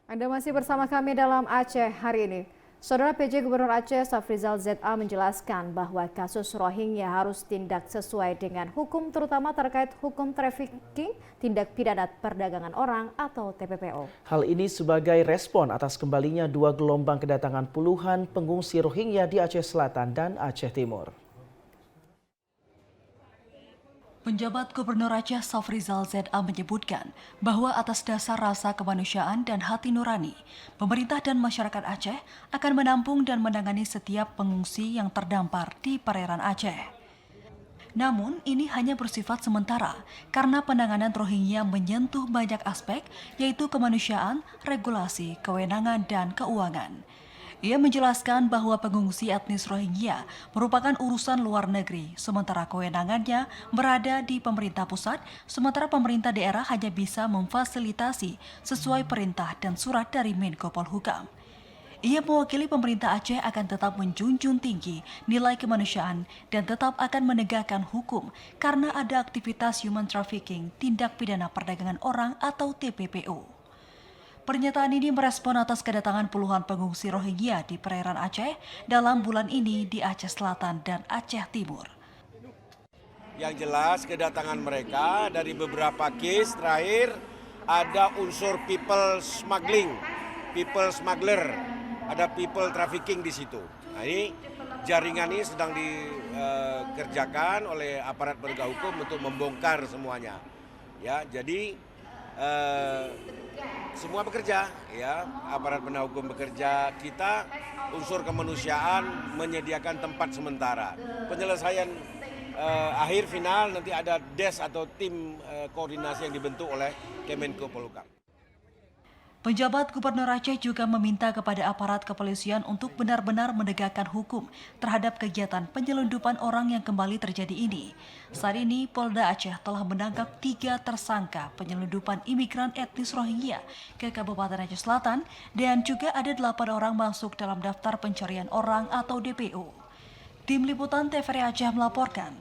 Anda masih bersama kami dalam Aceh hari ini. Saudara PJ Gubernur Aceh Safrizal ZA menjelaskan bahwa kasus Rohingya harus tindak sesuai dengan hukum terutama terkait hukum trafficking, tindak pidana perdagangan orang atau TPPO. Hal ini sebagai respon atas kembalinya 2 gelombang kedatangan puluhan pengungsi Rohingya di Aceh Selatan dan Aceh Timur. Penjabat Gubernur Aceh Safrizal ZA menyebutkan bahwa atas dasar rasa kemanusiaan dan hati nurani, pemerintah dan masyarakat Aceh akan menampung dan menangani setiap pengungsi yang terdampar di perairan Aceh. Namun, ini hanya bersifat sementara karena penanganan Rohingya menyentuh banyak aspek, yaitu kemanusiaan, regulasi, kewenangan, dan keuangan. Ia menjelaskan bahwa pengungsi etnis Rohingya merupakan urusan luar negeri, sementara kewenangannya berada di pemerintah pusat, sementara pemerintah daerah hanya bisa memfasilitasi sesuai perintah dan surat dari Menko Polhukam. Ia mewakili pemerintah Aceh akan tetap menjunjung tinggi nilai kemanusiaan dan tetap akan menegakkan hukum karena ada aktivitas human trafficking, tindak pidana perdagangan orang atau TPPO. Pernyataan ini merespon atas kedatangan puluhan pengungsi Rohingya di perairan Aceh dalam bulan ini di Aceh Selatan dan Aceh Timur. Yang jelas kedatangan mereka dari beberapa case terakhir ada unsur people smuggling, people smuggler, ada people trafficking di situ. Nah, ini jaringan ini sedang dikerjakan oleh aparat penegak hukum untuk membongkar semuanya. Ya, jadi semua bekerja, ya, aparat penegak hukum bekerja, kita unsur kemanusiaan menyediakan tempat sementara. Penyelesaian akhir final nanti ada des atau tim koordinasi yang dibentuk oleh Kemenko Polhukam. Penjabat Gubernur Aceh juga meminta kepada aparat kepolisian untuk benar-benar menegakkan hukum terhadap kegiatan penyelundupan orang yang kembali terjadi ini. Saat ini, Polda Aceh telah menangkap 3 tersangka penyelundupan imigran etnis Rohingya ke Kabupaten Aceh Selatan dan juga ada 8 orang masuk dalam daftar pencarian orang atau DPO. Tim Liputan TVRI Aceh melaporkan.